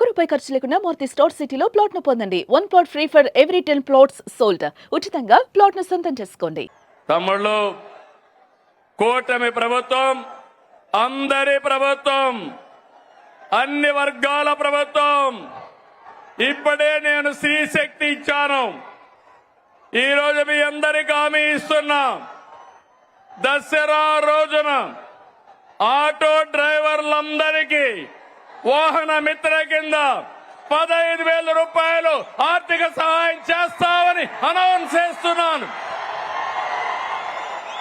రూపాయి ఖర్చు లేకుండా మూర్తి స్టోర్ సిటీలో ప్లాట్ ను పొందండి. 1 plot free for every 10 plots sold. ఉచితంగా ప్లాట్ ను సొంతం చేసుకోండి. తమ్ముళ్ళు, కూటమి ప్రభుత్వం అందరి ప్రభుత్వం, అన్ని వర్గాల ప్రభుత్వం. ఇప్పుడే నేను స్త్రీ శక్తి ఇచ్చాను. ఈ రోజు మీ అందరికీ హామీ ఇస్తున్నా, దసరా రోజున ఆటో డ్రైవర్లందరికీ వాహన మిత్ర కింద 15,000 రూపాయలు ఆర్థిక సహాయం చేస్తామని అనౌన్స్ చేస్తున్నాను.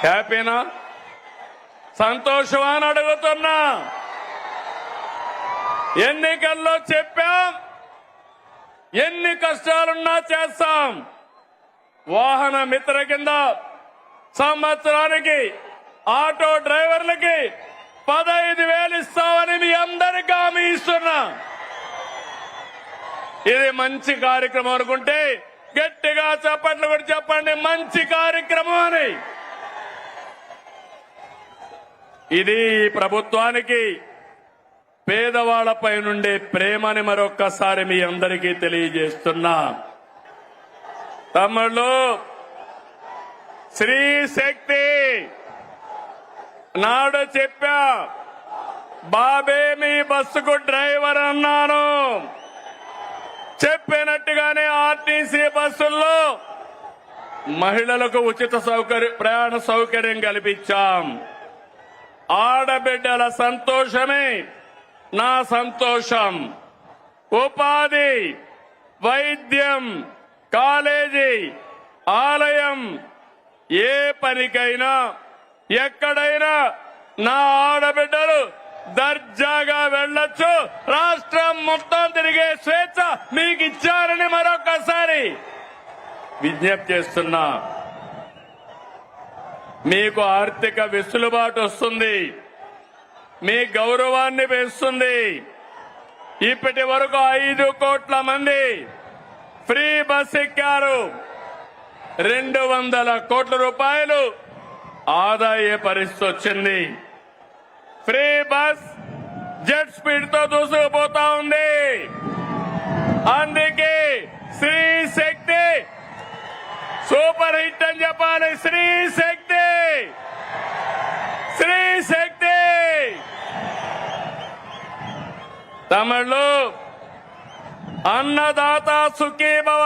హ్యాపీనా? సంతోషమా అని అడుగుతున్నా. ఎన్నికల్లో చెప్పాం, ఎన్ని కష్టాలున్నా చేస్తాం. వాహన మిత్ర కింద సంవత్సరానికి ఆటో డ్రైవర్లకి 15,000 ఇస్తామని మీ అందరికీ హామీ ఇస్తున్నా. ఇది మంచి కార్యక్రమం అనుకుంటే గట్టిగా చప్పట్లు కూడా చెప్పండి, మంచి కార్యక్రమం అని. ఇది ప్రభుత్వానికి పేదవాళ్లపై నుండే ప్రేమని మరొక్కసారి మీ అందరికీ తెలియజేస్తున్నా. తమ్ముళ్ళు, స్త్రీ శక్తి నాడు చెప్పా, బాబే మీ బస్సుకు డ్రైవర్ అన్నాను. చెప్పినట్టుగానే ఆర్టీసీ బస్సుల్లో మహిళలకు ఉచిత ప్రయాణ సౌకర్యం కల్పించాం. ఆడబిడ్డల సంతోషమే నా సంతోషం. ఉపాధి, వైద్యం, కాలేజీ, ఆలయం, ఏ పనికైనా ఎక్కడైనా నా ఆడబిడ్డలు దర్జాగా వెళ్లొచ్చు. రాష్ట్రం మొత్తం తిరిగే స్వేచ్ఛ మీకు ఇచ్చారని మరొకసారి విజ్ఞప్తి చేస్తున్నా. మీకు ఆర్థిక వెసులుబాటు వస్తుంది, మీ గౌరవాన్ని పెంచుతుంది. ఇప్పటి వరకు 5 కోట్ల మంది ఫ్రీ బస్ ఎక్కారు. 200 కోట్ల రూపాయలు ఆదా అయ్యే పరిస్థితి వచ్చింది. ఫ్రీ బస్ జెట్ స్పీడ్ తో దూసుకుపోతా ఉంది. అందుకే స్త్రీ శక్తి సూపర్ హిట్ అని చెప్పాలి. స్త్రీ శక్తి, స్త్రీ శక్తి. తమిళు అన్నదాత సుఖీభవ,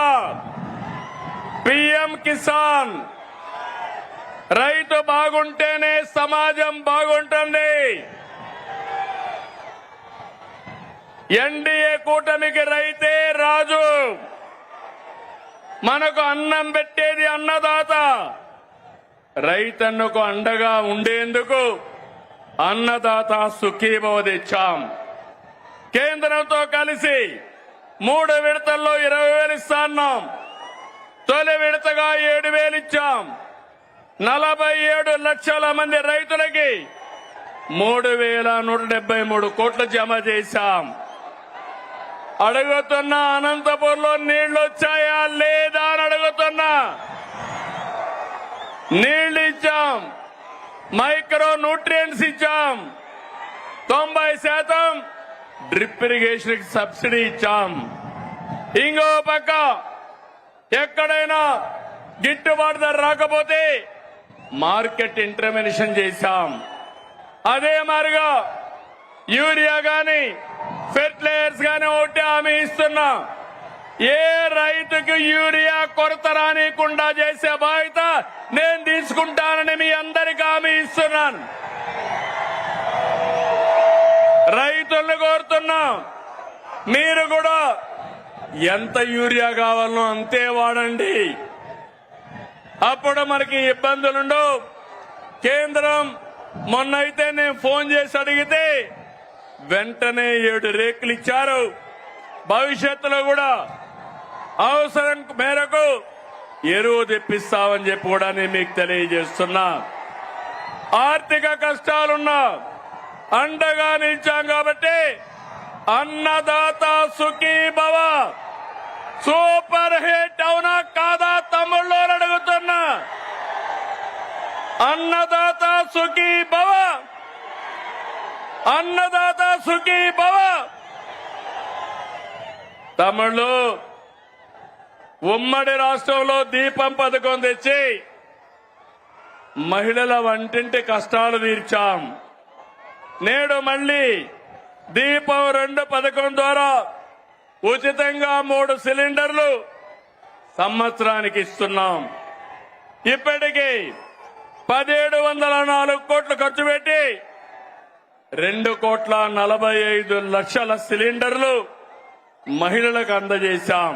పిఎం కిసాన్. రైతు బాగుంటేనే సమాజం బాగుంటుంది. ఎన్డీఏ కూటమికి రైతే రాజు. మనకు అన్నం పెట్టేది అన్నదాత. రైతన్నకు అండగా ఉండేందుకు అన్నదాత సుఖీభవ తెచ్చాం. కేంద్రంతో కలిసి 3 విడతల్లో 20,000 ఇస్తాన్నాం. తొలి విడతగా 7,000 ఇచ్చాం. 47 లక్షల మంది రైతులకి 3,173 కోట్లు జమ చేశాం. అడుగుతున్నా, అనంతపూర్లో నీళ్లు వచ్చాయా లేదా అని అడుగుతున్నా. నీళ్లు ఇచ్చాం, మైక్రో న్యూట్రియంట్స్ ఇచ్చాం, 90% డ్రిప్ ఇరిగేషన్ సబ్సిడీ ఇచ్చాం. ఇంకో పక్క ఎక్కడైనా గిట్టుబాటు ధర రాకపోతే మార్కెట్ ఇంటర్వెన్షన్ చేశాం. అదే మాదిరిగా యూరియా గాని ఫెర్టిలైజర్స్ గాని ఒకటి హామీ ఇస్తున్నా. ఏ రైతుకు యూరియా కొరత రానికుండా చేసే బాధ్యత నేను తీసుకుంటానని మీ అందరికీ హామీ ఇస్తున్నాను. రైతులను కోరుతున్నా, మీరు కూడా ఎంత యూరియా కావాలనో అంతే వాడండి. అప్పుడు మనకి ఇబ్బందులుండవు. కేంద్రం మొన్నైతే నేను ఫోన్ చేసి అడిగితే వెంటనే 7 రేకులు ఇచ్చారు. భవిష్యత్తులో కూడా అవసరం మేరకు ఎరువు తెప్పిస్తామని చెప్పి కూడా నేను మీకు తెలియజేస్తున్నా. ఆర్థిక కష్టాలున్నా అండగా నిలిచాం కాబట్టి అన్నదాత సుఖీభవ సూపర్ హిట్ అవునా కాదా తమ్ముళ్ళు అడుగుతున్నా. అన్నదాత సుఖీభవ, అన్నదాత సుఖీభవ. తమిళు ఉమ్మడి రాష్ట్రంలో దీపం పథకం తెచ్చి మహిళల వంటింటి కష్టాలు తీర్చాం. నేడు మళ్ళీ దీపం 2 పథకం ద్వారా ఉచితంగా 3 సిలిండర్లు సంవత్సరానికి ఇస్తున్నాం. ఇప్పటికీ 1704 కోట్లు ఖర్చు పెట్టి 2,45,00,000 సిలిండర్లు మహిళలకు అందజేశాం.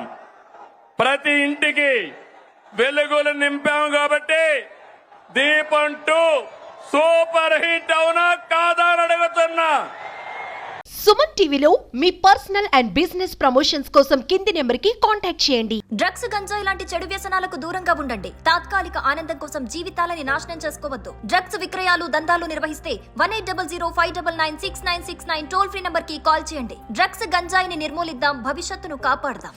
ప్రతి ఇంటికి వెలుగులు నింపాం. కాబట్టి దీపం 2 సూపర్ హిట్ అవునా కాదా అని అడుగుతున్నా. సుమన్ టీవీలో మీ పర్సనల్ అండ్ బిజినెస్ ప్రమోషన్స్ కోసం కింది నెంబర్కి కాంటాక్ట్ చేయండి. డ్రగ్స్, గంజాయి లాంటి చెడు వ్యసనాలకు దూరంగా ఉండండి. తాత్కాలిక ఆనందం కోసం జీవితాలని నాశనం చేసుకోవద్దు. డ్రగ్స్ విక్రయాలు, దందాలు నిర్వహిస్తే 1800-599-6969 టోల్ ఫ్రీ నంబర్ కి కాల్ చేయండి. డ్రగ్స్, గంజాయిని నిర్మూలిద్దాం, భవిష్యత్తును కాపాడదాం.